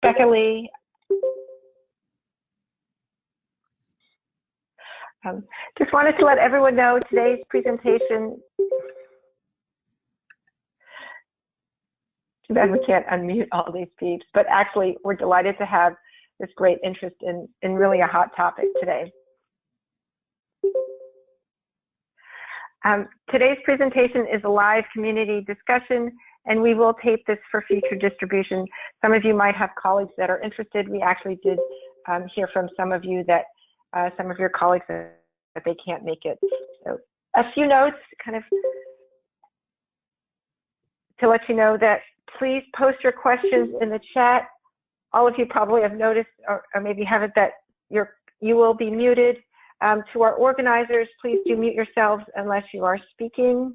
Rebecca Lee. Just wanted to let everyone know today's presentation, too bad we can't unmute all these peeps, but actually we're delighted to have this great interest in really a hot topic today. Today's presentation is a live community discussion, and we will tape this for future distribution. Some of you might have colleagues that are interested. We actually did hear from some of you that some of your colleagues that they can't make it. So a few notes kind of to let you know that please post your questions in the chat. All of you probably have noticed, or maybe haven't, that you will be muted. To our organizers, please do mute yourselves unless you are speaking.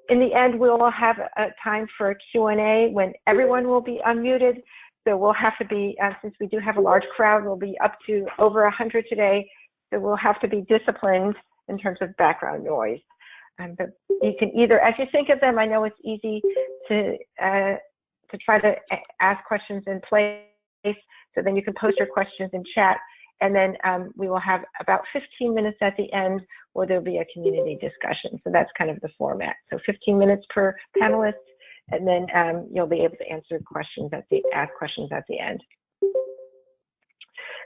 In the end, we will have a time for a Q&A when everyone will be unmuted. So we'll have to be, since we do have a large crowd, we'll be up to over 100 today. So we'll have to be disciplined in terms of background noise. But you can either, as you think of them, I know it's easy to try to ask questions in place. So then you can post your questions in chat. And then we will have about 15 minutes at the end where there'll be a community discussion. So that's kind of the format. So 15 minutes per panelist, and then you'll be able to answer questions ask questions at the end.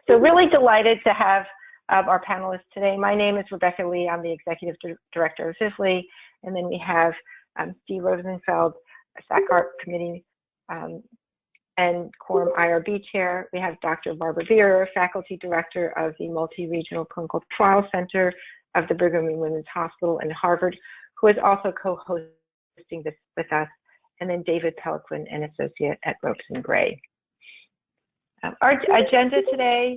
So really delighted to have our panelists today. My name is Rebecca Lee. I'm the Executive Director of Vivli. And then we have Steve Rosenfeld, a SACARP committee and Quorum IRB Chair. We have Dr. Barbara Beer, Faculty Director of the Multi-Regional Clinical Trial Center of the Brigham and Women's Hospital in Harvard, who is also co-hosting this with us, and then David Peliquin, an associate at Ropes and Gray. Our agenda today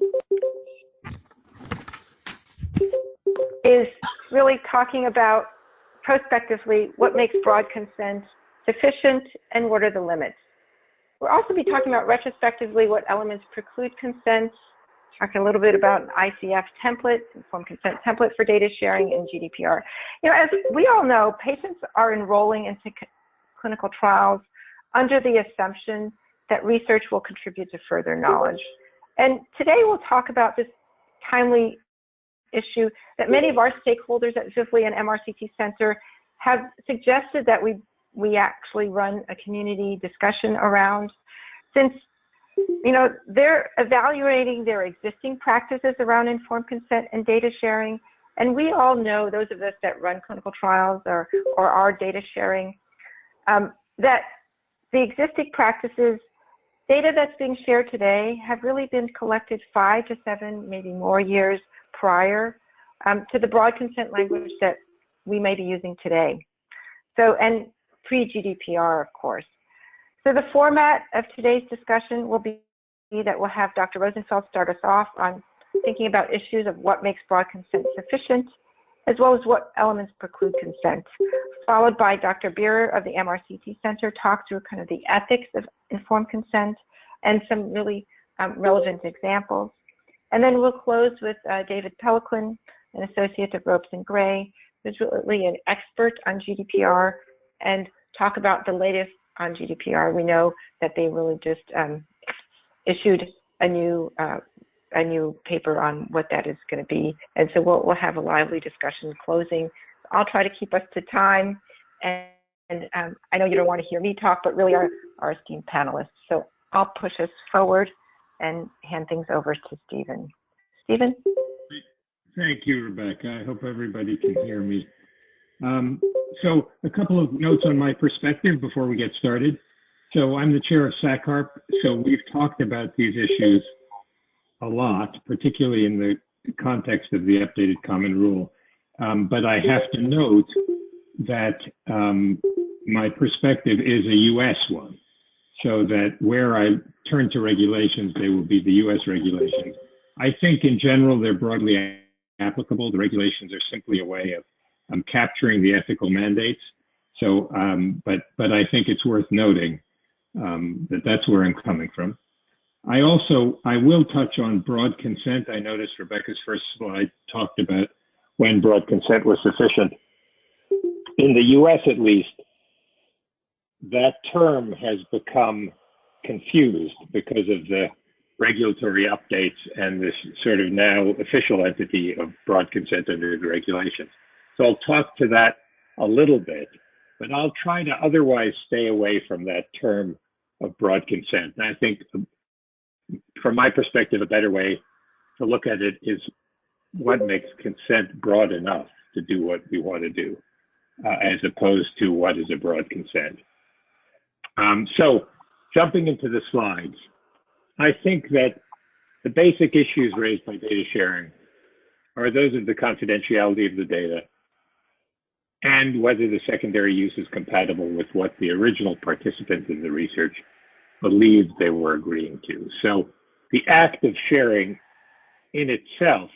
is really talking about prospectively what makes broad consent sufficient and what are the limits. We'll also be talking about retrospectively what elements preclude consent, talking a little bit about an ICF template, informed consent template for data sharing, and GDPR. You know, as we all know, patients are enrolling into clinical trials under the assumption that research will contribute to further knowledge. And today we'll talk about this timely issue that many of our stakeholders at Vivli and MRCT Center have suggested that we actually run a community discussion around, since they're evaluating their existing practices around informed consent and data sharing. And we all know, those of us that run clinical trials or are data sharing, that the existing practices, data that's being shared today, have really been collected 5 to 7, maybe more years prior to the broad consent language that we may be using today. So, and pre-GDPR, of course. So the format of today's discussion will be that we'll have Dr. Rosenfeld start us off on thinking about issues of what makes broad consent sufficient, as well as what elements preclude consent, followed by Dr. Beer of the MRCT Center talk through kind of the ethics of informed consent and some really relevant examples. And then we'll close with David Peliquin, an associate of Ropes and Gray, who's really an expert on GDPR, and talk about the latest on GDPR. We know that they really just issued a new paper on what that is going to be, and so we'll have a lively discussion closing. I'll try to keep us to time, and I know you don't want to hear me talk, but really our esteemed panelists. So I'll push us forward and hand things over to Stephen. Stephen? Thank you, Rebecca. I hope everybody can hear me. So a couple of notes on my perspective before we get started. So I'm the chair of SACARP, so we've talked about these issues a lot, particularly in the context of the updated common rule. But I have to note that my perspective is a US one, so that where I turn to regulations, they will be the US regulations. I think in general, they're broadly applicable. The regulations are simply a way of capturing the ethical mandates. So, but I think it's worth noting that that's where I'm coming from. I will touch on broad consent. I noticed Rebecca's first slide talked about when broad consent was sufficient. In the US, at least, that term has become confused because of the regulatory updates and this sort of now official entity of broad consent under the regulations. So I'll talk to that a little bit, but I'll try to otherwise stay away from that term of broad consent. And I think from my perspective, a better way to look at it is what makes consent broad enough to do what we want to do, as opposed to what is a broad consent. So jumping into the slides, I think that the basic issues raised by data sharing are those of the confidentiality of the data and whether the secondary use is compatible with what the original participants in the research believed they were agreeing to. So the act of sharing in itself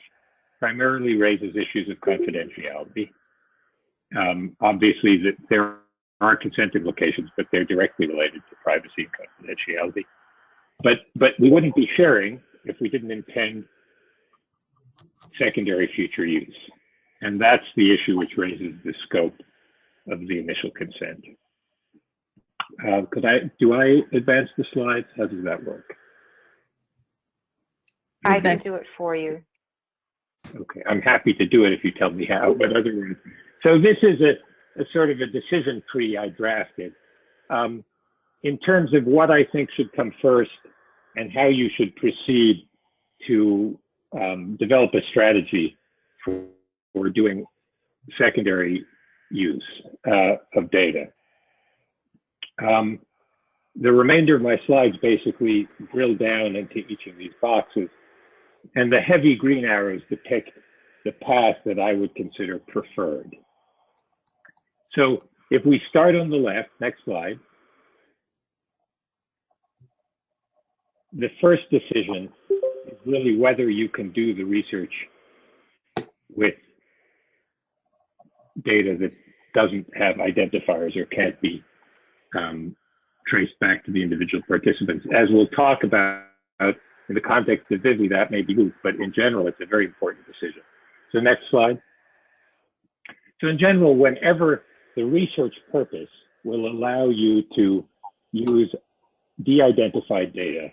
primarily raises issues of confidentiality. Obviously, that there are consent implications, but they're directly related to privacy and confidentiality. But we wouldn't be sharing if we didn't intend secondary future use. And that's the issue which raises the scope of the initial consent. Do I advance the slides? How does that work? I can do it for you. Okay, I'm happy to do it if you tell me how, but otherwise. So this is a sort of a decision tree I drafted. In terms of what I think should come first and how you should proceed to develop a strategy for doing secondary use of data. The remainder of my slides basically drill down into each of these boxes, and the heavy green arrows depict the path that I would consider preferred. So if we start on the left, next slide, the first decision is really whether you can do the research with data that doesn't have identifiers or can't be traced back to the individual participants. As we'll talk about in the context of Vivli, that may be moot, but in general, it's a very important decision. So next slide. So in general, whenever the research purpose will allow you to use de-identified data,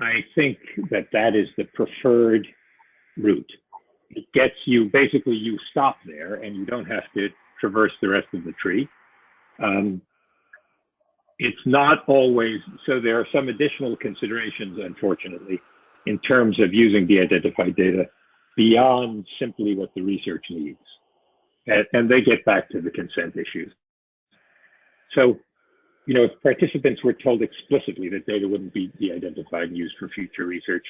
I think that that is the preferred route. It gets you, basically you stop there and you don't have to traverse the rest of the tree. It's not always, so there are some additional considerations, unfortunately, in terms of using de-identified data beyond simply what the research needs. And they get back to the consent issues. So, you know, if participants were told explicitly that data wouldn't be de-identified and used for future research,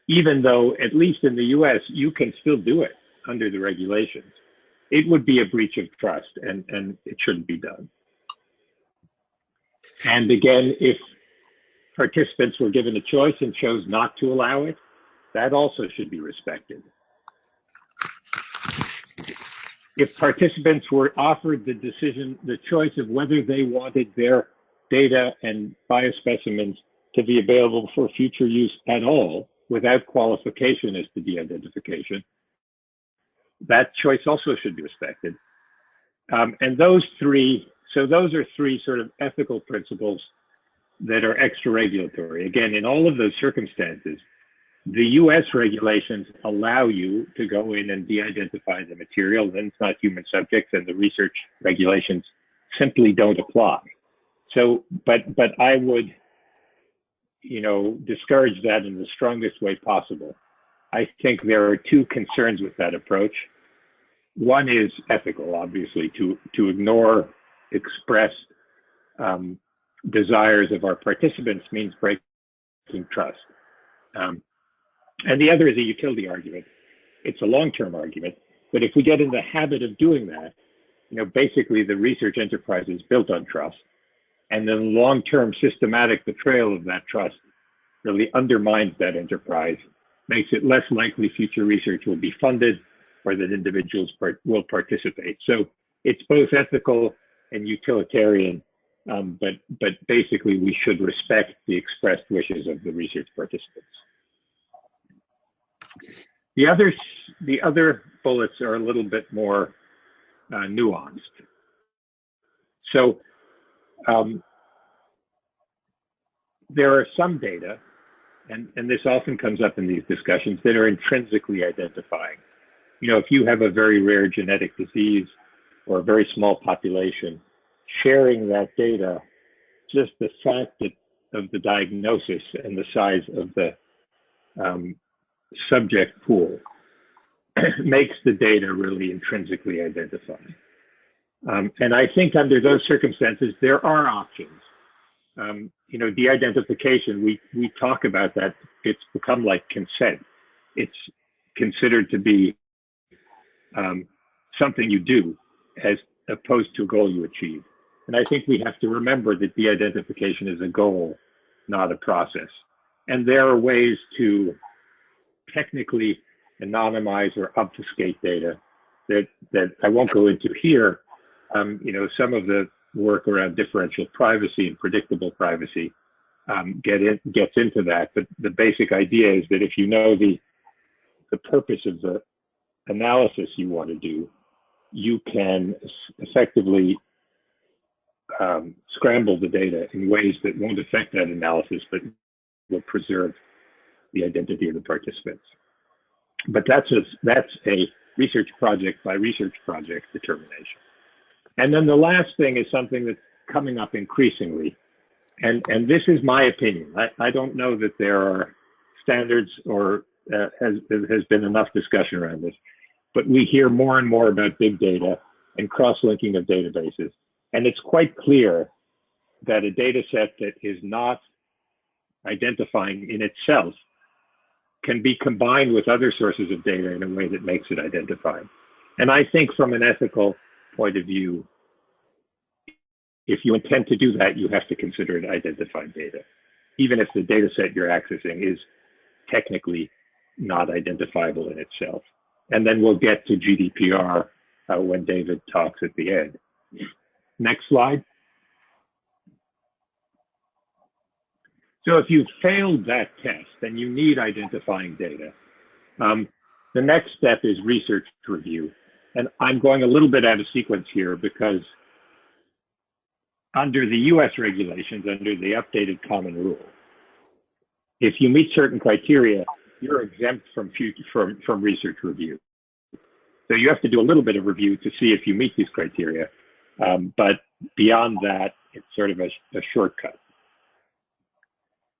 even though, at least in the US, you can still do it under the regulations, it would be a breach of trust and it shouldn't be done. And again, if participants were given a choice and chose not to allow it, that also should be respected. If participants were offered the decision, the choice of whether they wanted their data and biospecimens to be available for future use at all, without qualification as to de-identification, that choice also should be respected. And those three, so those are three sort of ethical principles that are extra regulatory. Again, in all of those circumstances, the US regulations allow you to go in and de-identify the material, then it's not human subjects, and the research regulations simply don't apply. So, but I would, you know, discourage that in the strongest way possible. I think there are two concerns with that approach. One is ethical, obviously, to ignore expressed desires of our participants means breaking trust. And the other is a utility argument. It's a long-term argument, but if we get in the habit of doing that, you know, basically the research enterprise is built on trust, and the long-term systematic betrayal of that trust really undermines that enterprise, makes it less likely future research will be funded or that individuals will participate. So it's both ethical and utilitarian, but basically we should respect the expressed wishes of the research participants. The other bullets are a little bit more nuanced. So there are some data, and this often comes up in these discussions, that are intrinsically identifying. If you have a very rare genetic disease or a very small population, sharing that data, just the fact of the diagnosis and the size of the subject pool makes the data really intrinsically identifying. And I think under those circumstances, there are options. De-identification, we talk about that. It's become like consent. It's considered to be something you do as opposed to a goal you achieve. And I think we have to remember that de-identification is a goal, not a process. And there are ways to technically anonymize or obfuscate data that I won't go into here. Some of the work around differential privacy and predictable privacy gets into that. But the basic idea is that if you know the purpose of the analysis you want to do, you can effectively scramble the data in ways that won't affect that analysis, but will preserve the identity of the participants. But that's a research project by research project determination. And then the last thing is something that's coming up increasingly. And this is my opinion. I don't know that there are standards or has been enough discussion around this, but we hear more and more about big data and cross-linking of databases. And it's quite clear that a data set that is not identifying in itself can be combined with other sources of data in a way that makes it identifying. And I think from an ethical point of view, if you intend to do that, you have to consider it identified data, even if the data set you're accessing is technically not identifiable in itself. And then we'll get to GDPR when David talks at the end. Next slide. So if you've failed that test, then you need identifying data. The next step is research review. And I'm going a little bit out of sequence here because under the US regulations, under the updated common rule, if you meet certain criteria, you're exempt from research review. So you have to do a little bit of review to see if you meet these criteria. But beyond that, it's sort of a shortcut.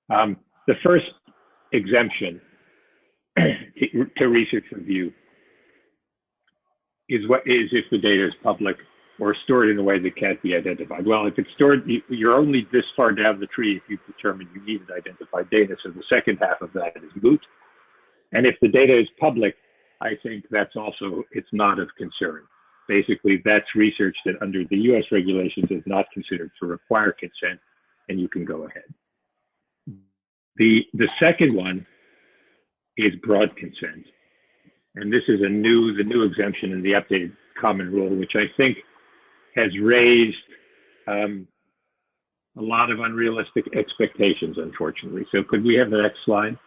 The first exemption to research review is if the data is public or stored in a way that can't be identified. Well, if it's stored, you're only this far down the tree if you've determined you needed identified data. So the second half of that is moot. And if the data is public, I think that's also, it's not of concern. Basically, that's research that under the US regulations is not considered to require consent, and you can go ahead. The second one is broad consent. And this is the new exemption in the updated common rule, which I think has raised a lot of unrealistic expectations, unfortunately. So could we have the next slide?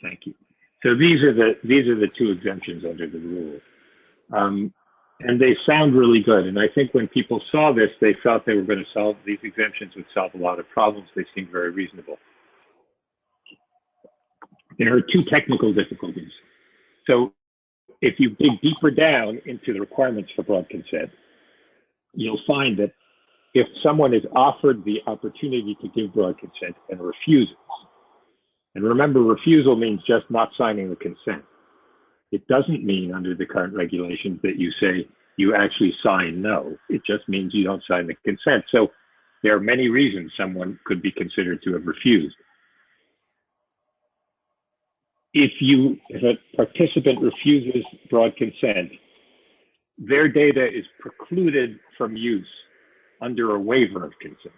Thank you. So these are the two exemptions under the rule. And they sound really good. And I think when people saw this, they thought they were going to solve, these exemptions would solve a lot of problems. They seemed very reasonable. There are two technical difficulties. So if you dig deeper down into the requirements for broad consent, you'll find that if someone is offered the opportunity to give broad consent and refuses, and remember, refusal means just not signing the consent. It doesn't mean under the current regulations that you say you actually sign no. It just means you don't sign the consent. So there are many reasons someone could be considered to have refused. If a participant refuses broad consent, their data is precluded from use under a waiver of consent.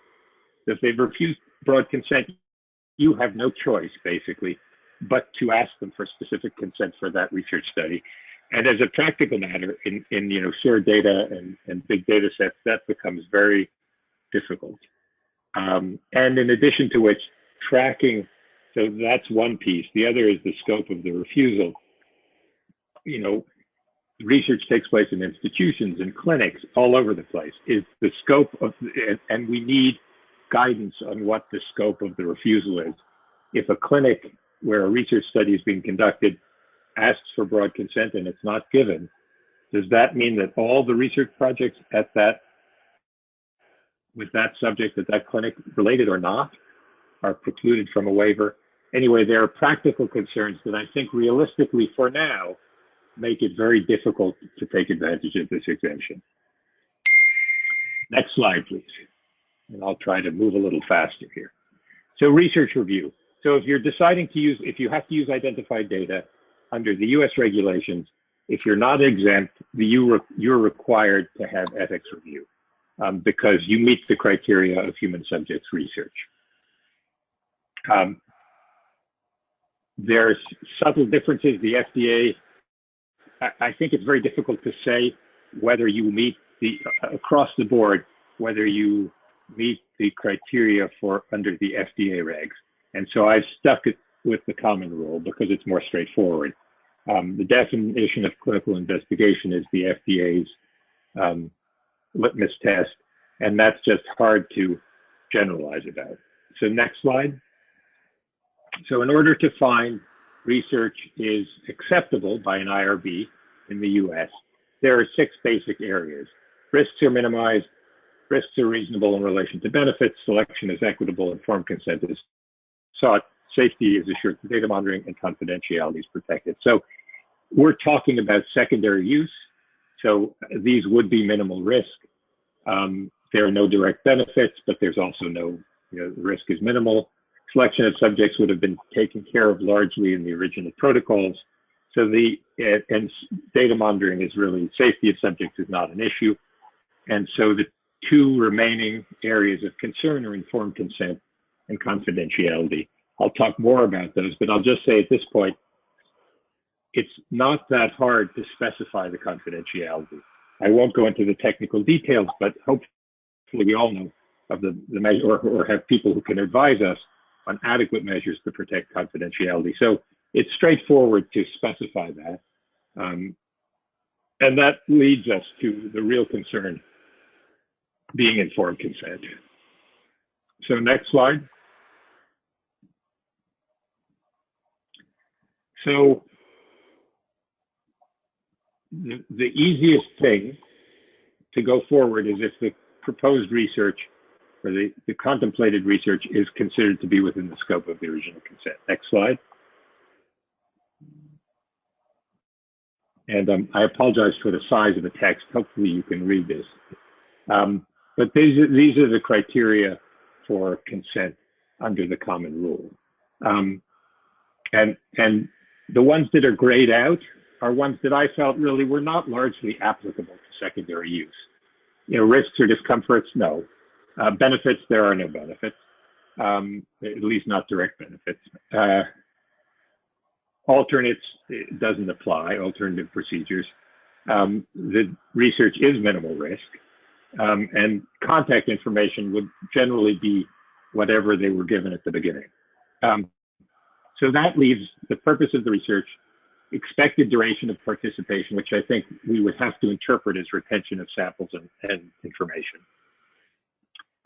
So if they've refused broad consent, you have no choice, basically, but to ask them for specific consent for that research study. And as a practical matter, in shared data and big data sets, that becomes very difficult. And in addition to which, tracking, so that's one piece. The other is the scope of the refusal. research takes place in institutions and clinics all over the place. Is the scope of, and we need guidance on what the scope of the refusal is. If a clinic where a research study is being conducted asks for broad consent and it's not given, does that mean that all the research projects at that, with that subject at that clinic, related or not, are precluded from a waiver? Anyway, there are practical concerns that I think realistically for now make it very difficult to take advantage of this exemption. Next slide, please. And I'll try to move a little faster here. So research review. So if you're deciding to use, if you have to use identified data under the US regulations, if you're not exempt, you're required to have ethics review because you meet the criteria of human subjects research. There's subtle differences. The FDA, I think it's very difficult to say whether you meet the, across the board, whether you meet the criteria for under the FDA regs. And so I've stuck it with the common rule because it's more straightforward. The definition of clinical investigation is the FDA's litmus test, and that's just hard to generalize about. So next slide. So in order to find research is acceptable by an IRB in the US, there are 6 basic areas. Risks are minimized, risks are reasonable in relation to benefits, selection is equitable, informed consent is sought, safety is assured through data monitoring, and confidentiality is protected. So we're talking about secondary use. So these would be minimal risk. There are no direct benefits, but there's also no, the risk is minimal. Selection of subjects would have been taken care of largely in the original protocols. So and data monitoring is really, safety of subjects is not an issue. And so the 2 remaining areas of concern are informed consent and confidentiality. I'll talk more about those, but I'll just say at this point, it's not that hard to specify the confidentiality. I won't go into the technical details, but hopefully we all know of the measure or have people who can advise us on adequate measures to protect confidentiality. So it's straightforward to specify that. And that leads us to the real concern, being informed consent. So next slide. So the easiest thing to go forward is if the proposed research or the contemplated research is considered to be within the scope of the original consent. Next slide. And I apologize for the size of the text. Hopefully you can read this. But these are the criteria for consent under the common rule. And the ones that are grayed out are ones that I felt really were not largely applicable to secondary use. Risks or discomforts, no. Benefits, there are no benefits, at least not direct benefits. Alternates, it doesn't apply, alternative procedures. The research is minimal risk, and contact information would generally be whatever they were given at the beginning. So that leaves the purpose of the research, expected duration of participation, which I think we would have to interpret as retention of samples and information.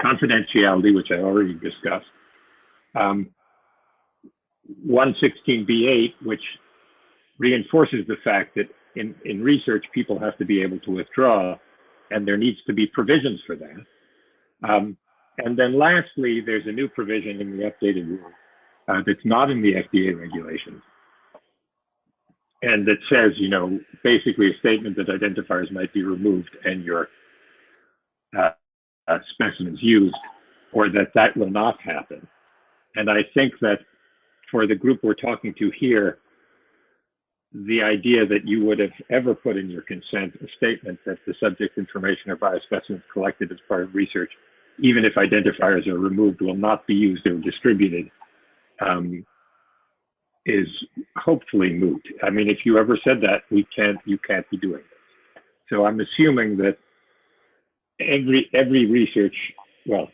Confidentiality, which I already discussed. 116b8, which reinforces the fact that in research, people have to be able to withdraw, and there needs to be provisions for that. And then lastly, there's a new provision in the updated rule that's not in the FDA regulations. And that says, basically a statement that identifiers might be removed and your specimens used, or that will not happen. And I think that for the group we're talking to here, the idea that you would have ever put in your consent a statement that the subject information or biospecimens collected as part of research, even if identifiers are removed, will not be used or distributed, is hopefully moot. I mean, if you ever said that, you can't be doing this. So I'm assuming that every research, well,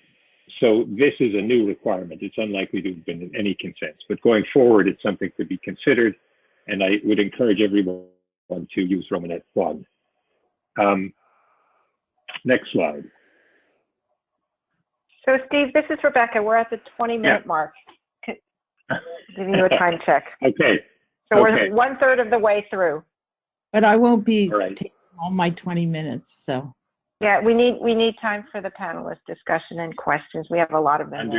so this is a new requirement. It's unlikely to have been in any consents, but going forward, it's something to be considered. And I would encourage everyone to use Romanet 1. Next slide. So Steve, this is Rebecca. We're at the 20-minute mark. Giving you a time check. Okay. So we're 1/3 of the way through. But I won't be All right. taking all my 20 minutes, so. Yeah, we need time for the panelist discussion and questions. We have a lot of them.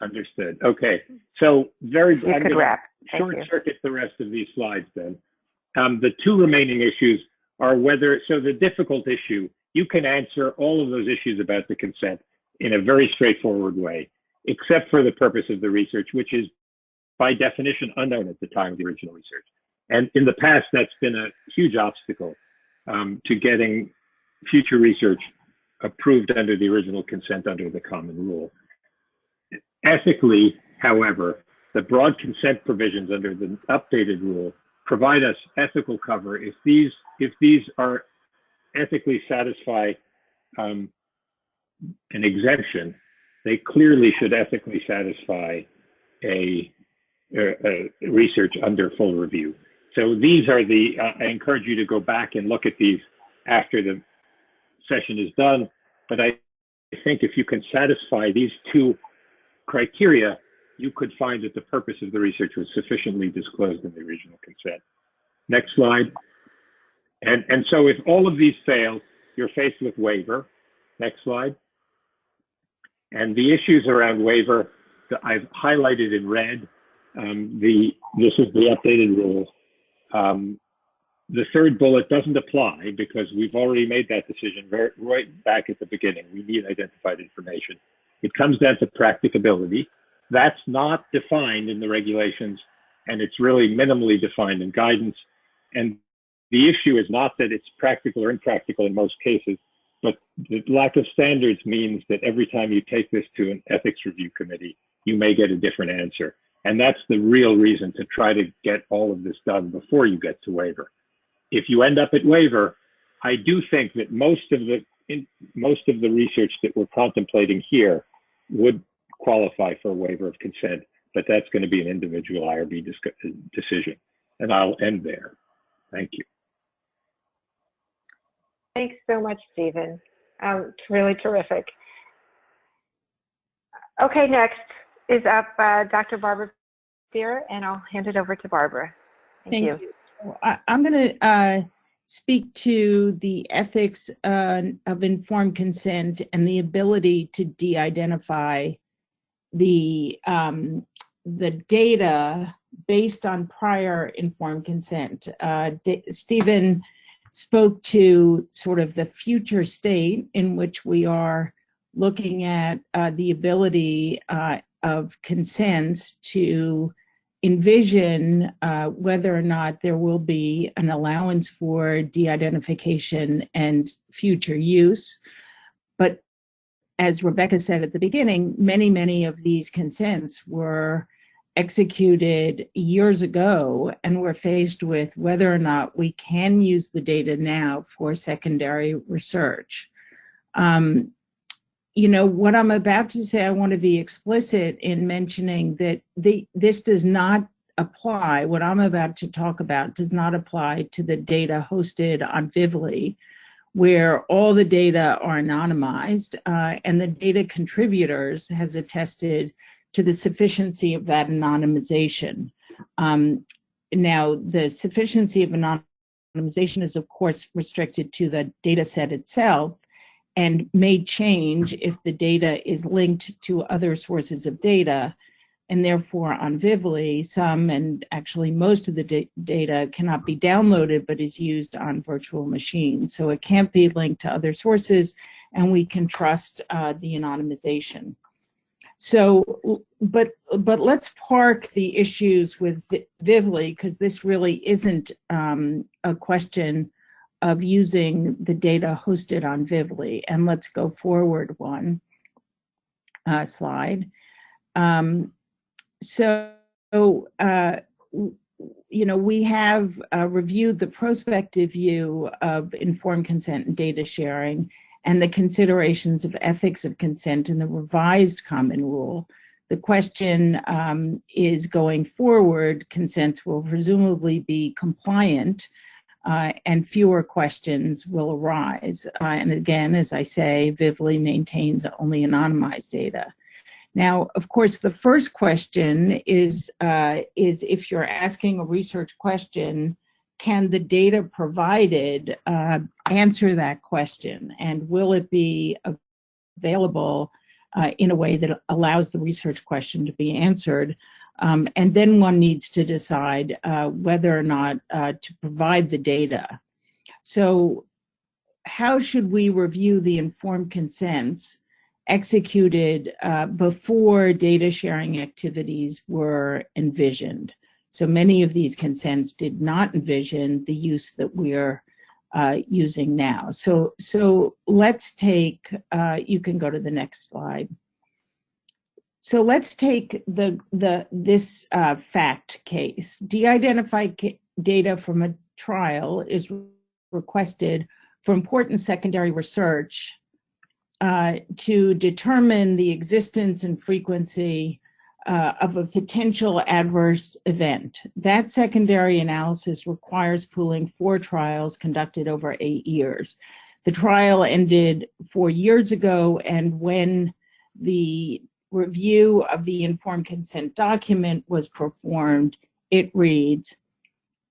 Understood. Okay. So very You could wrap. Short circuit the rest of these slides then. The two remaining issues are whether, so the difficult issue, you can answer all of those issues about the consent in a very straightforward way, except for the purpose of the research, which is by definition unknown at the time of the original research. And in the past, that's been a huge obstacle to getting future research approved under the original consent under the common rule. Ethically, however, the broad consent provisions under the updated rule provide us ethical cover if these are ethically satisfy an exemption. They clearly should ethically satisfy a research under full review. So these are the, I encourage you to go back and look at these after the session is done. But I think if you can satisfy these two criteria, you could find that the purpose of the research was sufficiently disclosed in the original consent. Next slide. And so if all of these fail, you're faced with waiver. Next slide. And the issues around waiver that I've highlighted in red. This is the updated rule. The third bullet doesn't apply because we've already made that decision right back at the beginning. We need identified information. It comes down to practicability. That's not defined in the regulations, and it's really minimally defined in guidance. And the issue is not that it's practical or impractical in most cases, but the lack of standards means that every time you take this to an ethics review committee, you may get a different answer. And that's the real reason to try to get all of this done before you get to waiver. If you end up at waiver, I do think that most of the research that we're contemplating here would qualify for a waiver of consent, but that's going to be an individual IRB decision. And I'll end there. Thank you. Thanks so much, Stephen. It's really terrific. Okay, next is up Dr. Barbara Spear, and I'll hand it over to Barbara. Thank you. I'm going to speak to the ethics of informed consent and the ability to de-identify the data based on prior informed consent. Stephen spoke to sort of the future state in which we are looking at the ability of consents to envision whether or not there will be an allowance for de-identification and future use. But as Rebecca said at the beginning, many of these consents were executed years ago, and we're faced with whether or not we can use the data now for secondary research. You know, what I'm about to say, I want to be explicit in mentioning that this does not apply, what I'm about to talk about does not apply to the data hosted on Vivli, where all the data are anonymized, and the data contributors has attested to the sufficiency of that anonymization. Now, the sufficiency of anonymization is, of course, restricted to the data set itself, and may change if the data is linked to other sources of data. And therefore on Vivli, some and actually most of the data cannot be downloaded, but is used on virtual machines. So it can't be linked to other sources, and we can trust the anonymization. So, but let's park the issues with Vivli, because this really isn't a question of using the data hosted on Vivli. And let's go forward one slide. So, you know, we have reviewed the prospective view of informed consent and data sharing and the considerations of ethics of consent in the revised common rule. The question is, going forward, consents will presumably be compliant and fewer questions will arise. And again, as I say, Vivli maintains only anonymized data. Now, of course, the first question is if you're asking a research question, can the data provided answer that question? And will it be available in a way that allows the research question to be answered? And then one needs to decide whether or not to provide the data. So how should we review the informed consents executed before data sharing activities were envisioned? So many of these consents did not envision the use that we are using now. So let's take, you can go to the next slide. So let's take this fact case. De-identified data from a trial is requested for important secondary research to determine the existence and frequency of a potential adverse event. That secondary analysis requires pooling 4 trials conducted over 8 years. The trial ended 4 years ago, and when the review of the informed consent document was performed, it reads,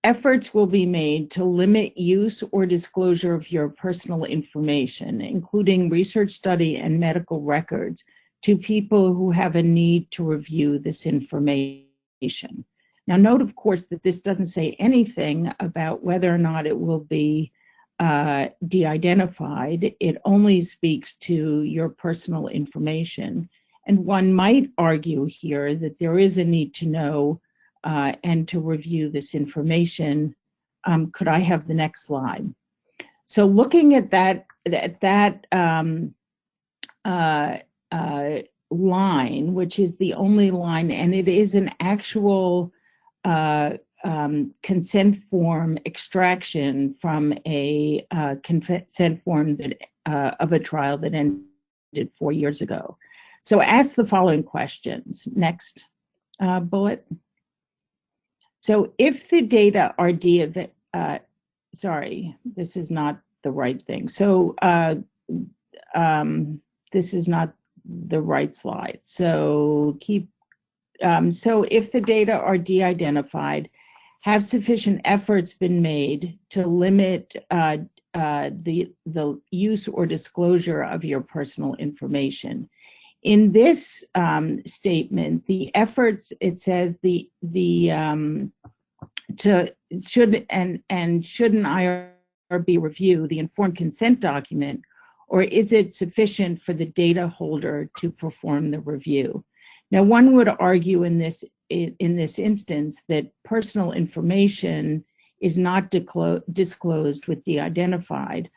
efforts will be made to limit use or disclosure of your personal information, including research study and medical records, to people who have a need to review this information. Now, note, of course, that this doesn't say anything about whether or not it will be de-identified. It only speaks to your personal information. And one might argue here that there is a need to know and to review this information. Could I have the next slide? So looking at that line, which is the only line, and it is an actual consent form extraction from a consent form that of a trial that ended 4 years ago. So ask the following questions. Next bullet. So if the data are sorry, this is not the right thing. So this is not the right slide. So so if the data are de-identified, have sufficient efforts been made to limit the use or disclosure of your personal information? In this statement, the efforts, it says should an IRB review the informed consent document, or is it sufficient for the data holder to perform the review? Now, one would argue in this instance that personal information is not disclosed with de-identified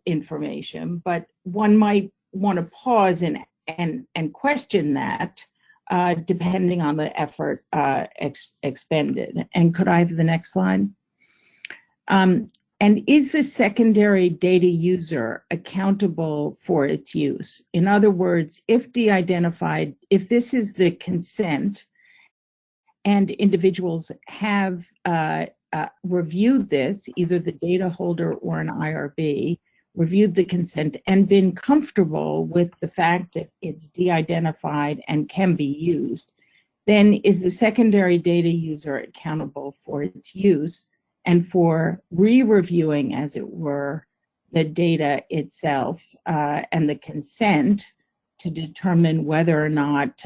information, but one might want to pause and question that depending on the effort expended. And could I have the next slide? And is the secondary data user accountable for its use? In other words, if de-identified, if this is the consent and individuals have reviewed this, either the data holder or an IRB, reviewed the consent and been comfortable with the fact that it's de-identified and can be used, then is the secondary data user accountable for its use and for re-reviewing, as it were, the data itself and the consent to determine whether or not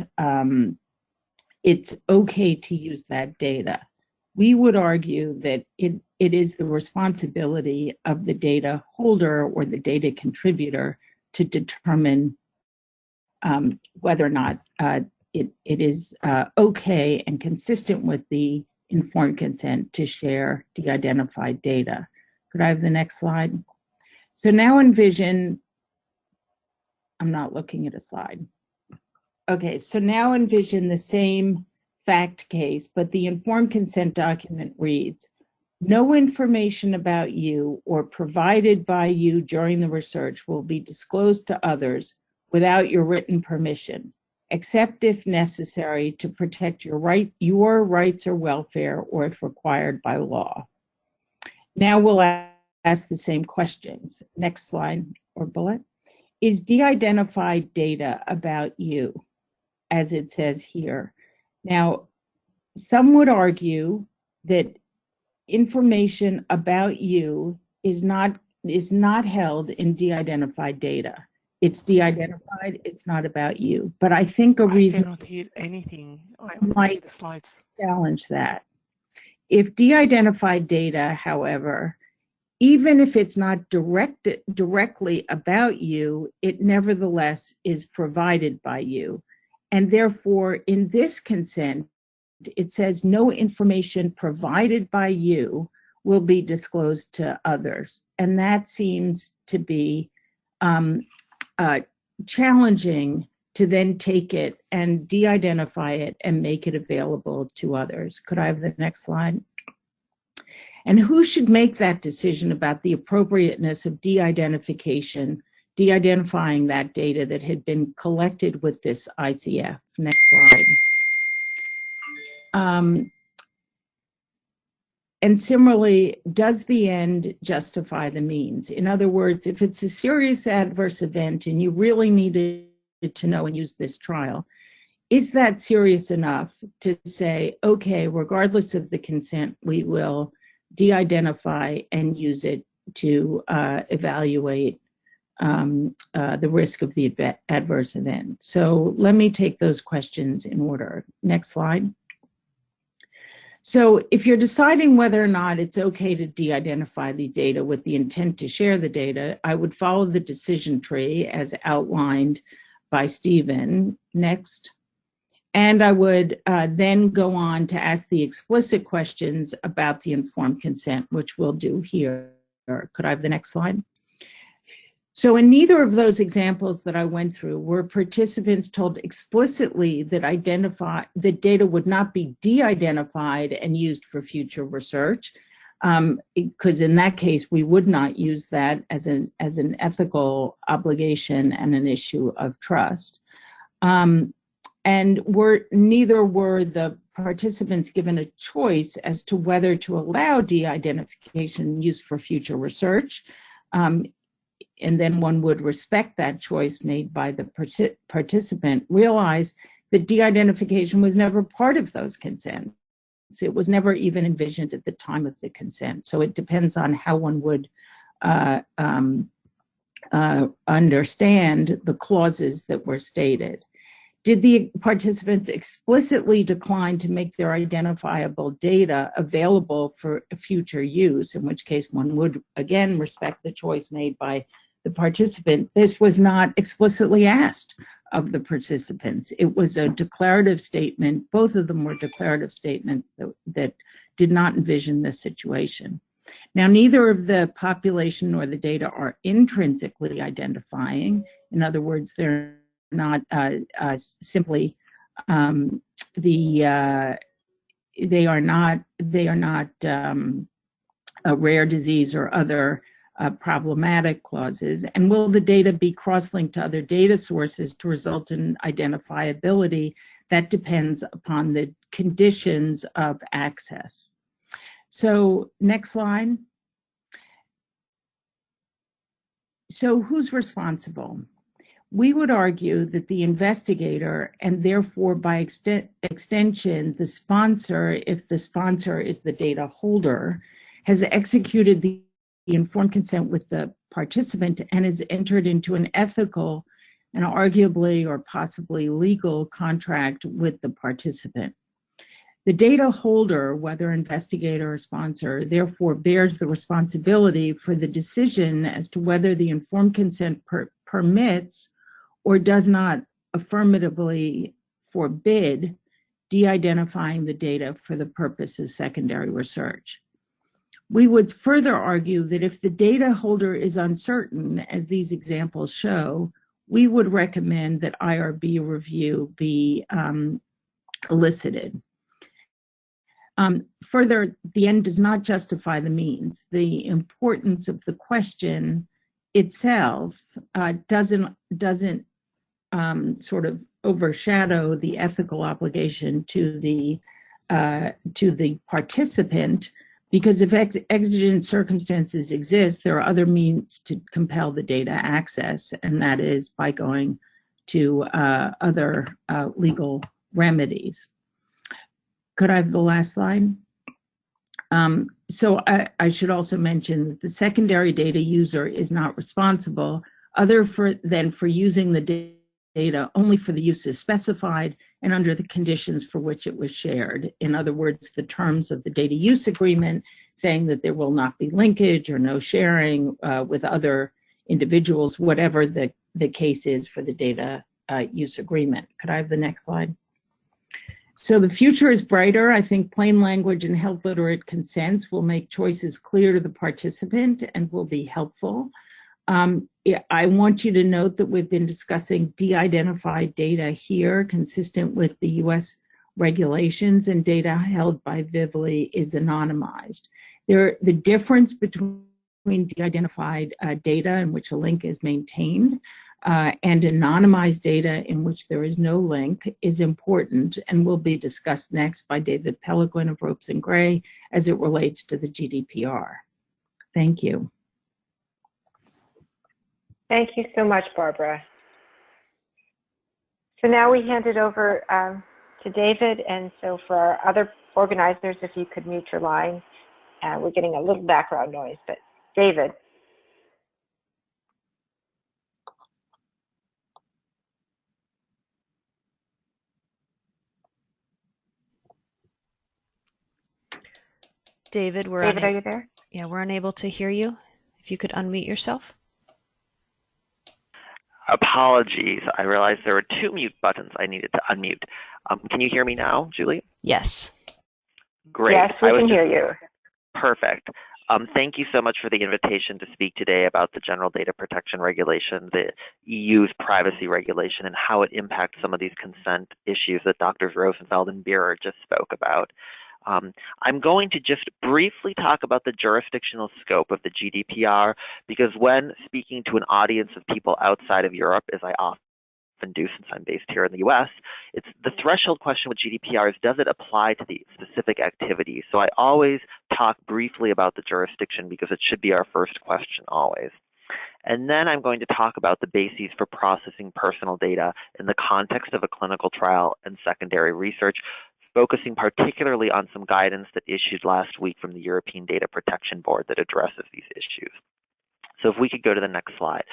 it's okay to use that data? We would argue that it is the responsibility of the data holder or the data contributor to determine whether or not it is okay and consistent with the informed consent to share de-identified data. Could I have the next slide? So now envision, I'm not looking at a slide. Okay, so now envision the same fact case, but the informed consent document reads, no information about you or provided by you during the research will be disclosed to others without your written permission, except if necessary to protect your rights or welfare, or if required by law. Now we'll ask the same questions. Next slide or bullet. Is de-identified data about you, as it says here? Now, some would argue that information about you is not held in de-identified data. It's de-identified, it's not about you. But I think a reason I cannot hear anything. I might see the slides. challenge that. If de-identified data, however, even if it's not directly about you, it nevertheless is provided by you. And therefore, in this consent, it says no information provided by you will be disclosed to others. And that seems to be challenging to then take it and de-identify it and make it available to others. Could I have the next slide? And who should make that decision about the appropriateness of de-identification, de-identifying that data that had been collected with this ICF? Next slide. And similarly, does the end justify the means? In other words, if it's a serious adverse event and you really needed to know and use this trial, is that serious enough to say, okay, regardless of the consent, we will de-identify and use it to evaluate the risk of the adverse event? So let me take those questions in order. Next slide. So if you're deciding whether or not it's okay to de-identify the data with the intent to share the data, I would follow the decision tree as outlined by Stephen. Next. And I would then go on to ask the explicit questions about the informed consent, which we'll do here. Could I have the next slide? So in neither of those examples that I went through were participants told explicitly that data would not be de-identified and used for future research, because in that case we would not use that as an ethical obligation and an issue of trust. And neither were the participants given a choice as to whether to allow de-identification used for future research. And then one would respect that choice made by the participant, realize that de-identification was never part of those consents. It was never even envisioned at the time of the consent. So it depends on how one would understand the clauses that were stated. Did the participants explicitly decline to make their identifiable data available for future use, in which case one would again respect the choice made by the participant? This was not explicitly asked of the participants. It was a declarative statement. Both of them were declarative statements that did not envision this situation. Now, neither of the population nor the data are intrinsically identifying. In other words, they're not simply they are not a rare disease or other problematic clauses. And will the data be cross-linked to other data sources to result in identifiability? That depends upon the conditions of access. So next slide. So who's responsible? We would argue that the investigator, and therefore by extension the sponsor, if the sponsor is the data holder, has executed the informed consent with the participant and has entered into an ethical and arguably or possibly legal contract with the participant. The data holder, whether investigator or sponsor, therefore bears the responsibility for the decision as to whether the informed consent permits or does not affirmatively forbid de-identifying the data for the purpose of secondary research. We would further argue that if the data holder is uncertain, as these examples show, we would recommend that IRB review be elicited. Further, the end does not justify the means. The importance of the question itself doesn't sort of overshadow the ethical obligation to the participant, Because if exigent circumstances exist, there are other means to compel the data access, and that is by going to other legal remedies. Could I have the last slide? So I should also mention that the secondary data user is not responsible other than for using the data only for the uses specified and under the conditions for which it was shared. In other words, the terms of the data use agreement saying that there will not be linkage or no sharing with other individuals, whatever the case is for the data use agreement. Could I have the next slide? So the future is brighter. I think plain language and health literate consents will make choices clear to the participant and will be helpful. I want you to note that we've been discussing de-identified data here, consistent with the US regulations, and data held by Vivli is anonymized. The difference between de-identified data in which a link is maintained and anonymized data in which there is no link is important and will be discussed next by David Pellegrin of Ropes and Gray as it relates to the GDPR. Thank you. Thank you so much, Barbara. So now we hand it over to David, and so for our other organizers, if you could mute your line. We're getting a little background noise, but David. David, are you there? Yeah, we're unable to hear you. If you could unmute yourself. Apologies. I realized there were two mute buttons I needed to unmute. Can you hear me now, Julie? Yes. Great. Yes, we can hear you. Perfect. Thank you so much for the invitation to speak today about the General Data Protection Regulation, the EU's privacy regulation, and how it impacts some of these consent issues that Drs. Rosenfeld and Beerer just spoke about. I'm going to just briefly talk about the jurisdictional scope of the GDPR, because when speaking to an audience of people outside of Europe, as I often do since I'm based here in the US, it's the threshold question with GDPR is, does it apply to the specific activity? So I always talk briefly about the jurisdiction because it should be our first question always. And then I'm going to talk about the bases for processing personal data in the context of a clinical trial and secondary research, focusing particularly on some guidance that issued last week from the European Data Protection Board that addresses these issues. So if we could go to the next slide.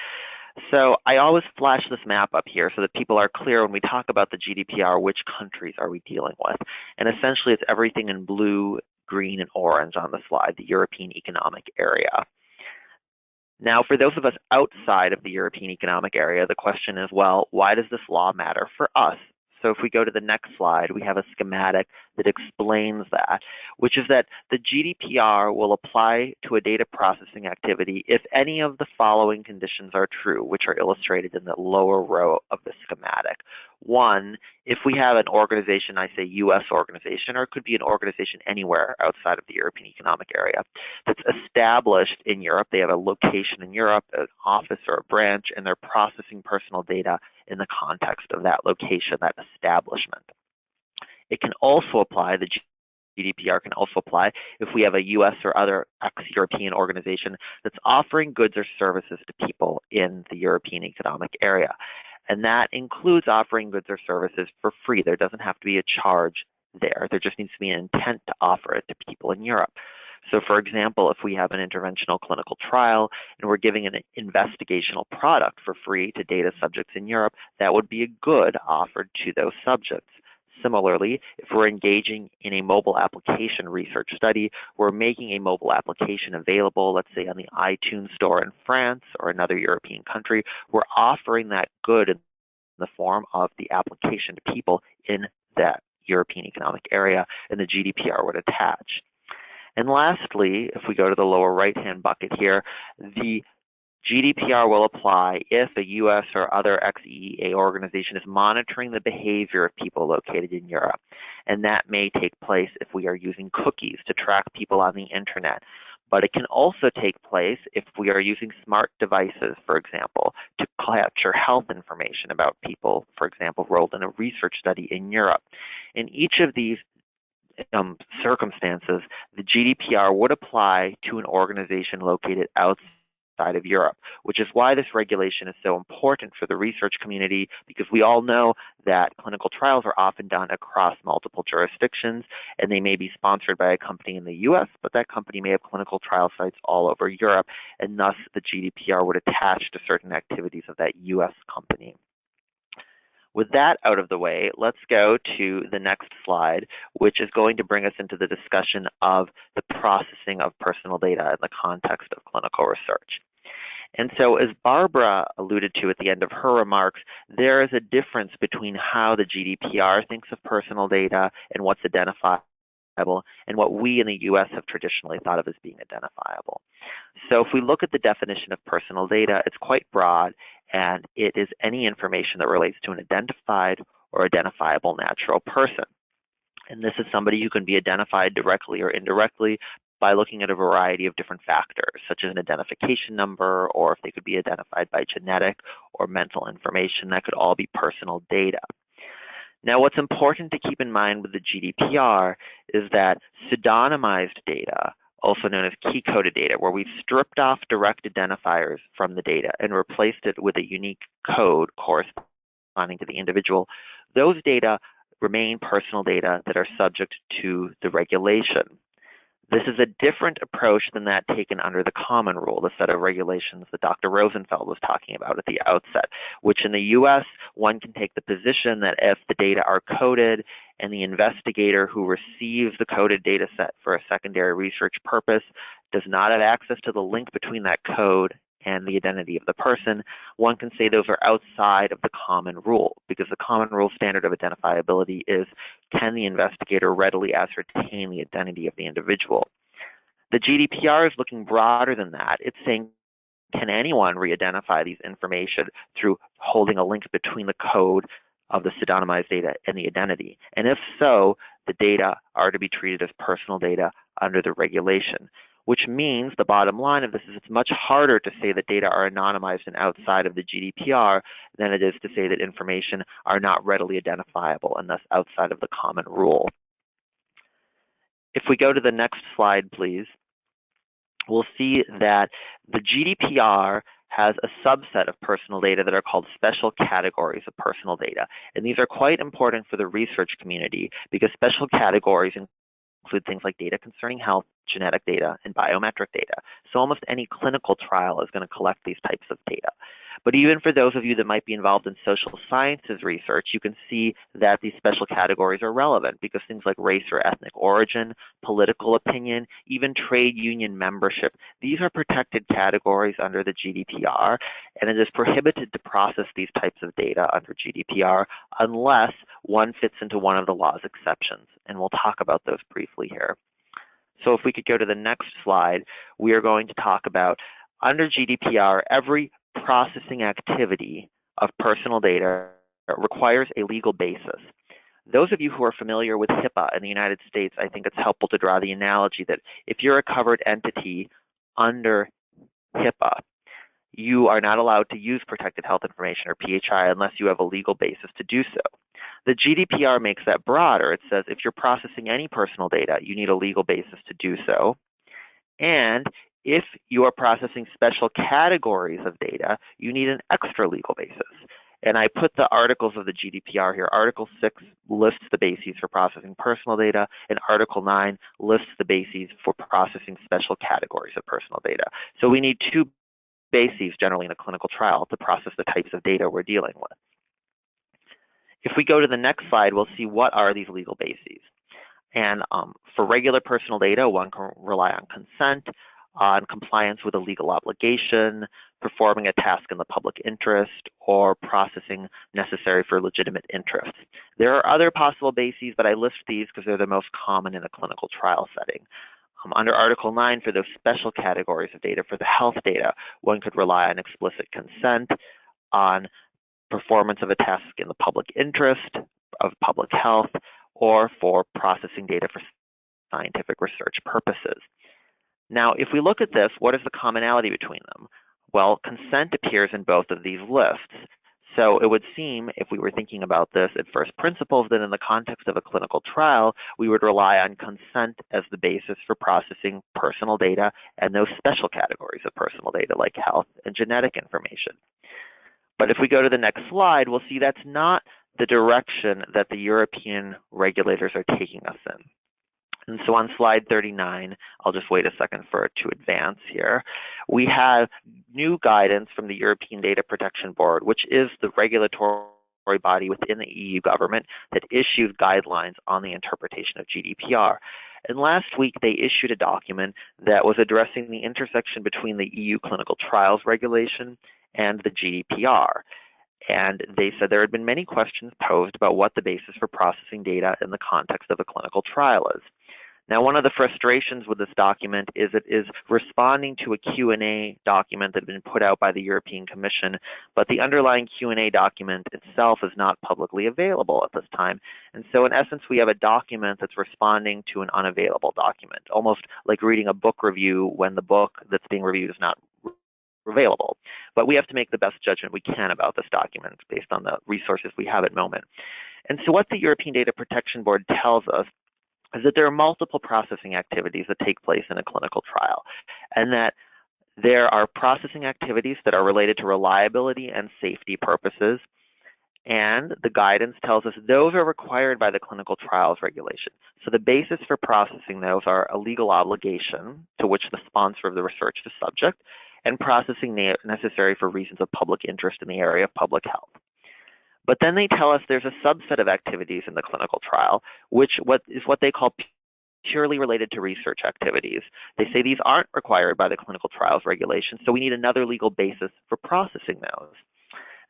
So I always flash this map up here so that people are clear when we talk about the GDPR, which countries are we dealing with? And essentially it's everything in blue, green, and orange on the slide, the European Economic Area. Now, for those of us outside of the European Economic Area, the question is, well, why does this law matter for us? So if we go to the next slide, we have a schematic that explains that, which is that the GDPR will apply to a data processing activity if any of the following conditions are true, which are illustrated in the lower row of the schematic. One, if we have an organization, I say US organization, or it could be an organization anywhere outside of the European Economic Area, that's established in Europe, they have a location in Europe, an office or a branch, and they're processing personal data in the context of that location, that establishment. It can also apply, the GDPR can also apply if we have a US or other ex-European organization that's offering goods or services to people in the European Economic Area. And that includes offering goods or services for free. There doesn't have to be a charge there. There just needs to be an intent to offer it to people in Europe. So for example, if we have an interventional clinical trial and we're giving an investigational product for free to data subjects in Europe, that would be a good offered to those subjects. Similarly, if we're engaging in a mobile application research study, we're making a mobile application available, let's say on the iTunes store in France or another European country, we're offering that good in the form of the application to people in that European Economic Area, and the GDPR would attach. And lastly, if we go to the lower right-hand bucket here, the GDPR will apply if a US or other ex-EEA organization is monitoring the behavior of people located in Europe. And that may take place if we are using cookies to track people on the internet. But it can also take place if we are using smart devices, for example, to capture health information about people, for example, enrolled in a research study in Europe. In each of these circumstances, the GDPR would apply to an organization located outside of Europe, which is why this regulation is so important for the research community, because we all know that clinical trials are often done across multiple jurisdictions, and they may be sponsored by a company in the US, but that company may have clinical trial sites all over Europe, and thus the GDPR would attach to certain activities of that US company. With that out of the way, let's go to the next slide, which is going to bring us into the discussion of the processing of personal data in the context of clinical research. And so, as Barbara alluded to at the end of her remarks, there is a difference between how the GDPR thinks of personal data and what's identifiable, and what we in the US have traditionally thought of as being identifiable. So if we look at the definition of personal data, it's quite broad, and it is any information that relates to an identified or identifiable natural person. And this is somebody who can be identified directly or indirectly by looking at a variety of different factors, such as an identification number, or if they could be identified by genetic or mental information. That could all be personal data. Now, what's important to keep in mind with the GDPR is that pseudonymized data, also known as key-coded data, where we've stripped off direct identifiers from the data and replaced it with a unique code corresponding to the individual, those data remain personal data that are subject to the regulation. This is a different approach than that taken under the common rule, the set of regulations that Dr. Rosenfeld was talking about at the outset, which in the US, one can take the position that if the data are coded and the investigator who receives the coded data set for a secondary research purpose does not have access to the link between that code and the identity of the person, one can say those are outside of the common rule, because the common rule standard of identifiability is, can the investigator readily ascertain the identity of the individual? The GDPR is looking broader than that. It's saying, can anyone re-identify these information through holding a link between the code of the pseudonymized data and the identity? And if so, the data are to be treated as personal data under the regulation, which means the bottom line of this is it's much harder to say that data are anonymized and outside of the GDPR than it is to say that information are not readily identifiable and thus outside of the common rule. If we go to the next slide, please, we'll see that the GDPR has a subset of personal data that are called special categories of personal data. And these are quite important for the research community because special categories include things like data concerning health, genetic data, and biometric data. So almost any clinical trial is going to collect these types of data. But even for those of you that might be involved in social sciences research, you can see that these special categories are relevant because things like race or ethnic origin, political opinion, even trade union membership, these are protected categories under the GDPR, and it is prohibited to process these types of data under GDPR unless one fits into one of the law's exceptions. And we'll talk about those briefly here. So if we could go to the next slide, we are going to talk about under GDPR, every processing activity of personal data requires a legal basis. Those of you who are familiar with HIPAA in the United States, I think it's helpful to draw the analogy that if you're a covered entity under HIPAA, you are not allowed to use protected health information or PHI unless you have a legal basis to do so. The GDPR makes that broader. It says if you're processing any personal data, you need a legal basis to do so. And if you are processing special categories of data, you need an extra legal basis. And I put the articles of the GDPR here. Article 6 lists the bases for processing personal data, and Article 9 lists the bases for processing special categories of personal data. So we need two bases generally in a clinical trial to process the types of data we're dealing with. If we go to the next slide, we'll see what are these legal bases. And for regular personal data, one can rely on consent, on compliance with a legal obligation, performing a task in the public interest, or processing necessary for legitimate interests. There are other possible bases, but I list these because they're the most common in a clinical trial setting. Under Article 9, for those special categories of data, for the health data, one could rely on explicit consent, on performance of a task in the public interest of public health, or for processing data for scientific research purposes. Now, if we look at this, what is the commonality between them? Well, consent appears in both of these lists. So it would seem, if we were thinking about this at first principles, that in the context of a clinical trial, we would rely on consent as the basis for processing personal data and those special categories of personal data like health and genetic information. But if we go to the next slide, we'll see that's not the direction that the European regulators are taking us in. And so on slide 39, I'll just wait a second for it to advance here. We have new guidance from the European Data Protection Board, which is the regulatory body within the EU government that issues guidelines on the interpretation of GDPR. And last week, they issued a document that was addressing the intersection between the EU clinical trials regulation and the GDPR. And they said there had been many questions posed about what the basis for processing data in the context of a clinical trial is. Now, one of the frustrations with this document is it is responding to a Q&A document that had been put out by the European Commission, but the underlying Q&A document itself is not publicly available at this time. And so in essence, we have a document that's responding to an unavailable document, almost like reading a book review when the book that's being reviewed is not available. But we have to make the best judgment we can about this document based on the resources we have at the moment. And so what the European Data Protection Board tells us is that there are multiple processing activities that take place in a clinical trial, and that there are processing activities that are related to reliability and safety purposes, and the guidance tells us those are required by the clinical trials regulation. So the basis for processing those are a legal obligation to which the sponsor of the research is subject, and processing necessary for reasons of public interest in the area of public health. But then they tell us there's a subset of activities in the clinical trial, which is what they call purely related to research activities. They say these aren't required by the clinical trials regulation, so we need another legal basis for processing those.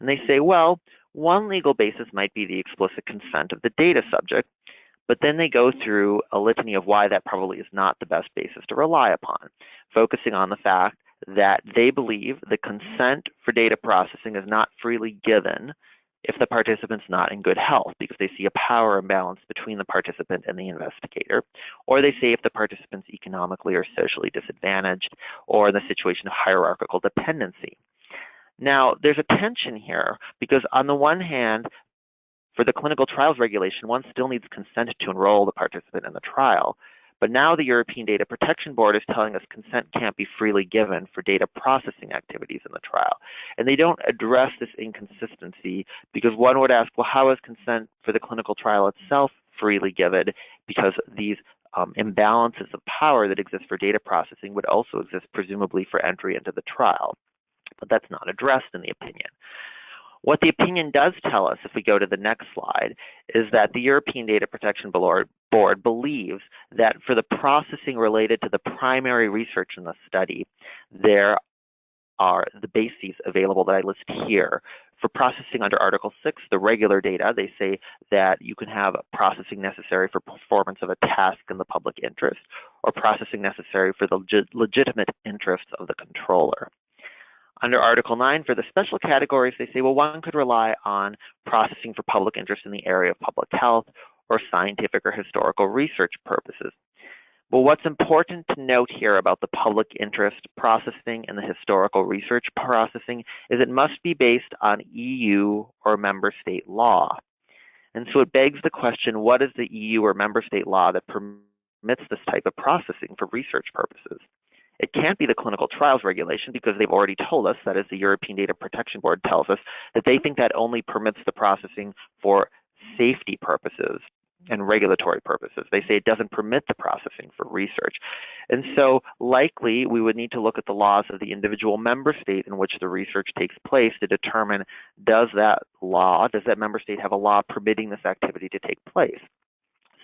And they say, well, one legal basis might be the explicit consent of the data subject, but then they go through a litany of why that probably is not the best basis to rely upon, focusing on the fact that they believe the consent for data processing is not freely given if the participant's not in good health, because they see a power imbalance between the participant and the investigator, or they say if the participant's economically or socially disadvantaged, or in the situation of hierarchical dependency. Now, there's a tension here, because on the one hand, for the clinical trials regulation, one still needs consent to enroll the participant in the trial. But now the European Data Protection Board is telling us consent can't be freely given for data processing activities in the trial. And they don't address this inconsistency, because one would ask, well, how is consent for the clinical trial itself freely given? Because these imbalances of power that exist for data processing would also exist presumably for entry into the trial. But that's not addressed in the opinion. What the opinion does tell us, if we go to the next slide, is that the European Data Protection Board believes that for the processing related to the primary research in the study, there are the bases available that I list here. For processing under Article 6, the regular data, they say that you can have processing necessary for performance of a task in the public interest, or processing necessary for the legitimate interests of the controller. Under Article 9, for the special categories, they say, well, one could rely on processing for public interest in the area of public health or scientific or historical research purposes. But what's important to note here about the public interest processing and the historical research processing is it must be based on EU or member state law. And so it begs the question, what is the EU or member state law that permits this type of processing for research purposes? It can't be the clinical trials regulation, because they've already told us, that is, the European Data Protection Board tells us, that they think that only permits the processing for safety purposes and regulatory purposes. They say it doesn't permit the processing for research. And so likely we would need to look at the laws of the individual member state in which the research takes place to determine, does that member state have a law permitting this activity to take place?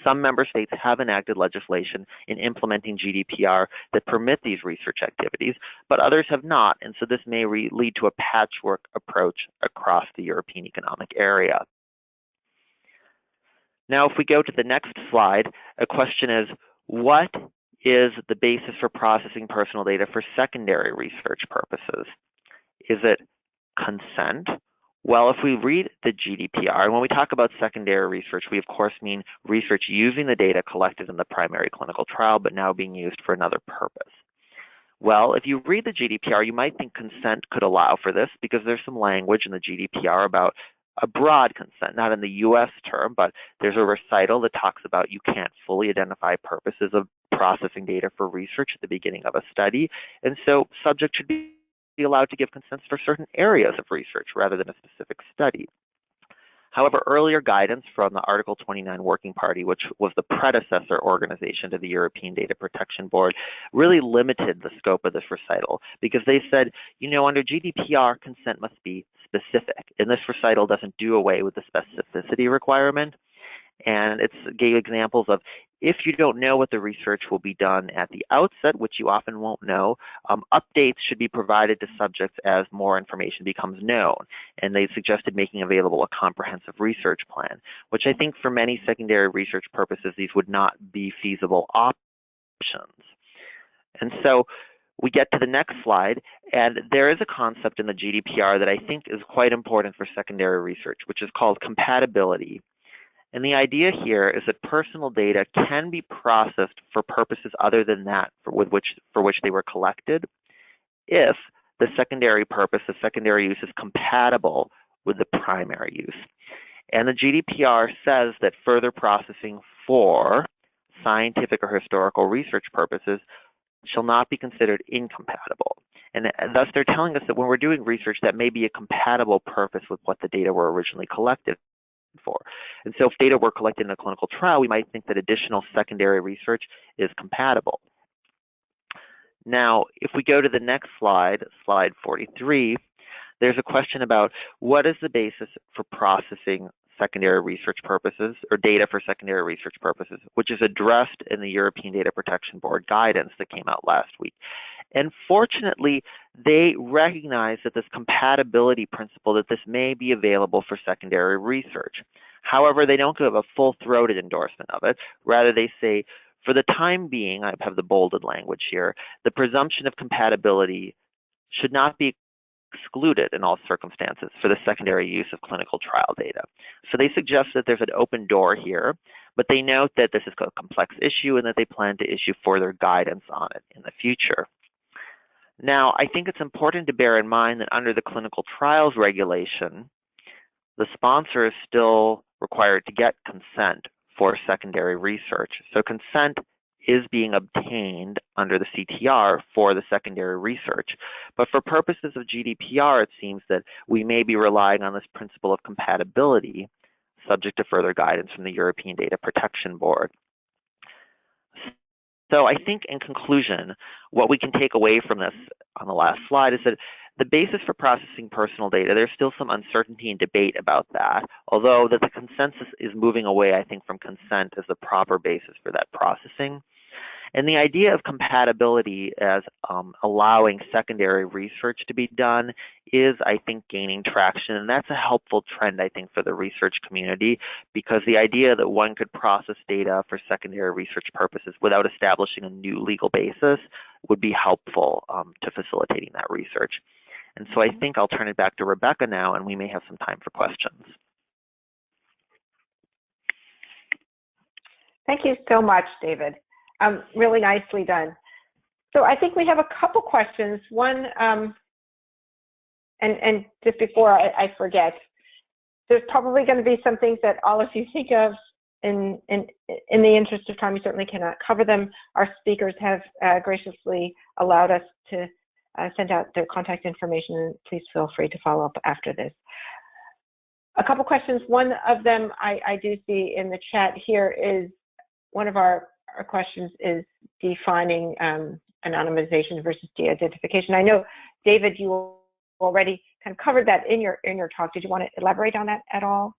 Some member states have enacted legislation in implementing GDPR that permit these research activities, but others have not, and so this may lead to a patchwork approach across the European Economic Area. Now, if we go to the next slide, a question is, what is the basis for processing personal data for secondary research purposes? Is it consent? Well, if we read the GDPR, and when we talk about secondary research, we of course mean research using the data collected in the primary clinical trial, but now being used for another purpose. Well, if you read the GDPR, you might think consent could allow for this because there's some language in the GDPR about a broad consent, not in the US term, but there's a recital that talks about you can't fully identify purposes of processing data for research at the beginning of a study. And so subjects should be allowed to give consents for certain areas of research rather than a specific study. However, earlier guidance from the Article 29 Working Party, which was the predecessor organization to the European Data Protection Board, really limited the scope of this recital because they said, you know, under GDPR, consent must be specific. And this recital doesn't do away with the specificity requirement. And it gave examples of if you don't know what the research will be done at the outset, which you often won't know, updates should be provided to subjects as more information becomes known. And they suggested making available a comprehensive research plan, which I think for many secondary research purposes, these would not be feasible options. And so we get to the next slide, and there is a concept in the GDPR that I think is quite important for secondary research, which is called compatibility. And the idea here is that personal data can be processed for purposes other than that for which they were collected if the secondary purpose, the secondary use, is compatible with the primary use. And the GDPR says that further processing for scientific or historical research purposes shall not be considered incompatible. And thus they're telling us that when we're doing research, that may be a compatible purpose with what the data were originally collected for. And so if data were collected in a clinical trial, we might think that additional secondary research is compatible. Now, if we go to the next slide, slide 43, there's a question about what is the basis for processing secondary research purposes or data for secondary research purposes, which is addressed in the European Data Protection Board guidance that came out last week. And fortunately, they recognize that this compatibility principle, that this may be available for secondary research. However, they don't give a full-throated endorsement of it. Rather, they say, for the time being, I have the bolded language here, the presumption of compatibility should not be excluded in all circumstances for the secondary use of clinical trial data. So they suggest that there's an open door here, but they note that this is a complex issue and that they plan to issue further guidance on it in the future. Now, I think it's important to bear in mind that under the clinical trials regulation, the sponsor is still required to get consent for secondary research. So consent is being obtained under the CTR for the secondary research. But for purposes of GDPR, it seems that we may be relying on this principle of compatibility, subject to further guidance from the European Data Protection Board. So I think in conclusion, what we can take away from this on the last slide is that the basis for processing personal data, there's still some uncertainty and debate about that, although that the consensus is moving away, I think, from consent as the proper basis for that processing. And the idea of compatibility as allowing secondary research to be done is, I think, gaining traction. And that's a helpful trend, I think, for the research community, because the idea that one could process data for secondary research purposes without establishing a new legal basis would be helpful to facilitating that research. And so I think I'll turn it back to Rebecca now, and we may have some time for questions. Thank you so much, David. Really nicely done. So I think we have a couple questions. One, and just before I forget, there's probably going to be some things that all of you think of. In the interest of time, we certainly cannot cover them. Our speakers have graciously allowed us to send out their contact information, and please feel free to follow up after this. A couple questions. One of them I do see in the chat here is, one of our questions is defining anonymization versus de-identification. I know, David, you already kind of covered that in your talk. Did you want to elaborate on that at all?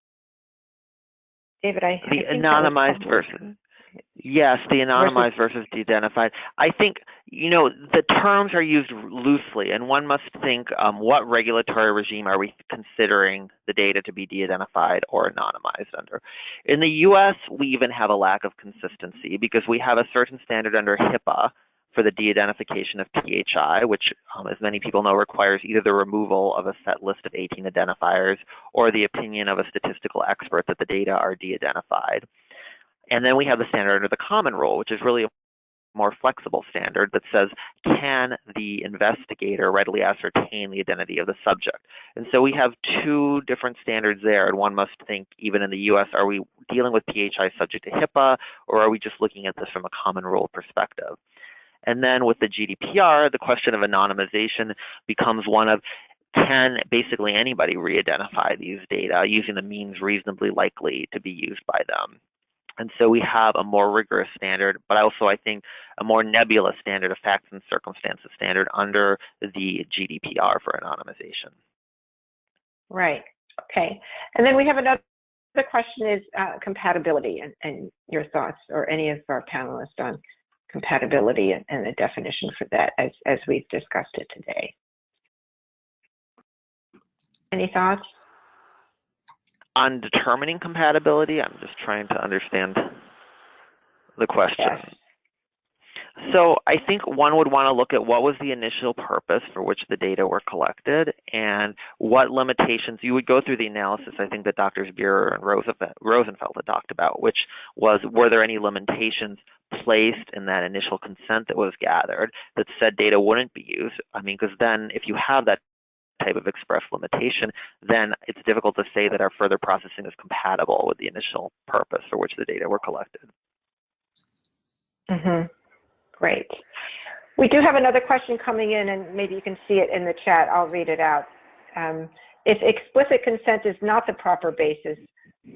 David, I think anonymized versus. Yes, the anonymized versus de-identified. I think, you know, the terms are used loosely, and one must think what regulatory regime are we considering the data to be de-identified or anonymized under. In the US, we even have a lack of consistency because we have a certain standard under HIPAA for the de-identification of PHI, which, as many people know, requires either the removal of a set list of 18 identifiers or the opinion of a statistical expert that the data are de-identified. And then we have the standard under the common rule, which is really more flexible standard that says, can the investigator readily ascertain the identity of the subject? And so we have two different standards there, and one must think, even in the US, are we dealing with PHI subject to HIPAA, or are we just looking at this from a common rule perspective? And then with the GDPR, the question of anonymization becomes one of, can basically anybody re-identify these data using the means reasonably likely to be used by them? And so we have a more rigorous standard, but also I think a more nebulous standard, of facts and circumstances standard under the GDPR for anonymization. Right. Okay. And then we have another question is compatibility and your thoughts, or any of our panelists, on compatibility and the definition for that as we've discussed it today. Any thoughts? On determining compatibility, I'm just trying to understand the question. Yes. So I think one would want to look at what was the initial purpose for which the data were collected and what limitations. You would go through the analysis, I think, that Drs. Buehrer and Rosenfeld had talked about, which was, were there any limitations placed in that initial consent that was gathered that said data wouldn't be used? I mean, because then if you have that type of express limitation, then it's difficult to say that our further processing is compatible with the initial purpose for which the data were collected. Mm-hmm. Great. We do have another question coming in, and maybe you can see it in the chat. I'll read it out. If explicit consent is not the proper basis,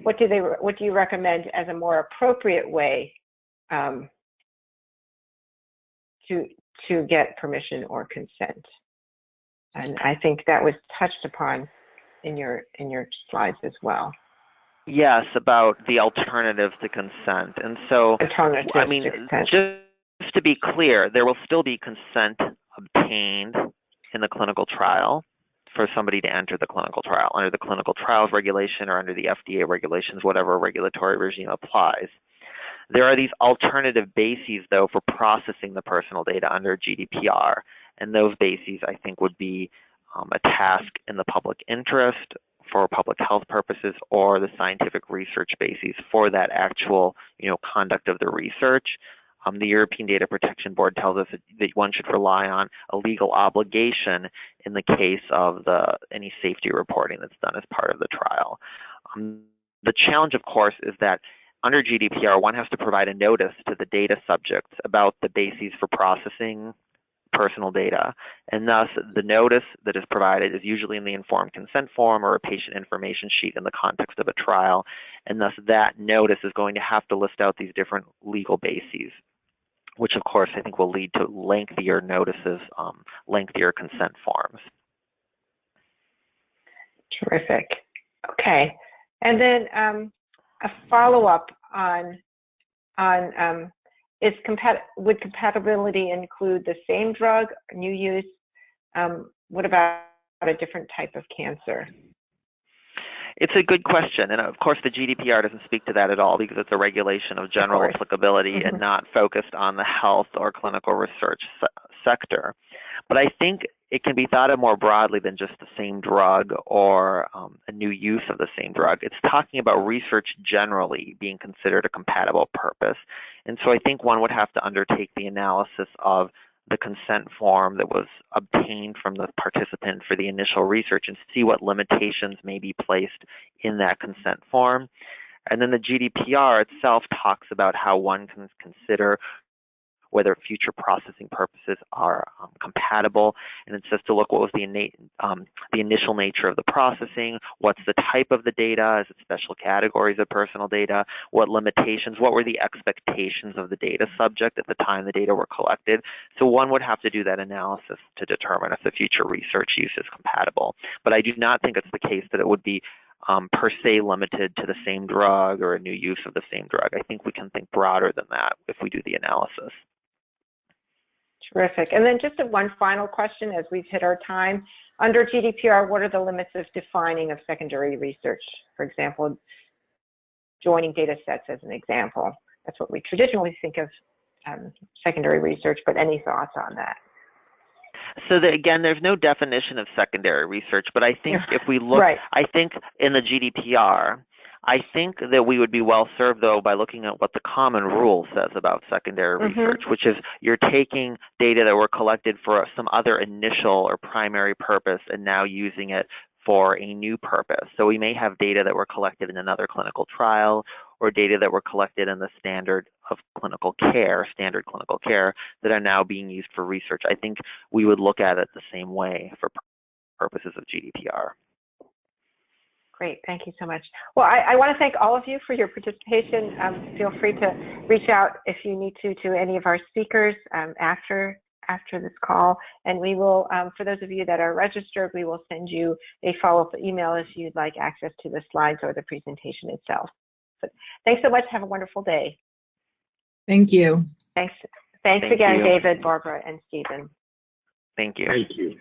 what do you recommend as a more appropriate way to get permission or consent? And I think that was touched upon in your slides as well. Yes, about the alternatives to consent. And so, I mean, just to be clear, there will still be consent obtained in the clinical trial for somebody to enter the clinical trial under the clinical trials regulation or under the FDA regulations, whatever regulatory regime applies. There are these alternative bases, though, for processing the personal data under GDPR. And those bases, I think, would be a task in the public interest for public health purposes, or the scientific research bases for that actual, conduct of the research. The European Data Protection Board tells us that one should rely on a legal obligation in the case of any safety reporting that's done as part of the trial. The challenge, of course, is that under GDPR, one has to provide a notice to the data subjects about the bases for processing personal data, and thus the notice that is provided is usually in the informed consent form or a patient information sheet in the context of a trial, and thus that notice is going to have to list out these different legal bases, which of course I think will lead to lengthier notices, lengthier consent forms. Terrific. Okay, and then a follow-up on would compatibility include the same drug, new use? What about a different type of cancer? It's a good question, and of course the GDPR doesn't speak to that at all because it's a regulation of general applicability and not focused on the health or clinical research sector. But I think it can be thought of more broadly than just the same drug or a new use of the same drug. It's talking about research generally being considered a compatible purpose. And so I think one would have to undertake the analysis of the consent form that was obtained from the participant for the initial research and see what limitations may be placed in that consent form. And then the GDPR itself talks about how one can consider whether future processing purposes are compatible, and it says to look what was the initial nature of the processing, what's the type of the data, is it special categories of personal data, what limitations, what were the expectations of the data subject at the time the data were collected. So one would have to do that analysis to determine if the future research use is compatible. But I do not think it's the case that it would be per se limited to the same drug or a new use of the same drug. I think we can think broader than that if we do the analysis. Terrific. And then just one final question as we've hit our time. Under GDPR, what are the limits of defining of secondary research? For example, joining data sets as an example. That's what we traditionally think of secondary research, but any thoughts on that? So again, there's no definition of secondary research, but I think if we look, I think in the GDPR, I think that we would be well served, though, by looking at what the common rule says about secondary research, which is you're taking data that were collected for some other initial or primary purpose and now using it for a new purpose. So we may have data that were collected in another clinical trial or data that were collected in the standard clinical care that are now being used for research. I think we would look at it the same way for purposes of GDPR. Great, thank you so much. Well, I want to thank all of you for your participation. Feel free to reach out if you need to any of our speakers after this call, and we will, for those of you that are registered, we will send you a follow-up email if you'd like access to the slides or the presentation itself. But thanks so much. Have a wonderful day. Thank you. Thanks again, David, Barbara, and Stephen. Thank you. Thank you.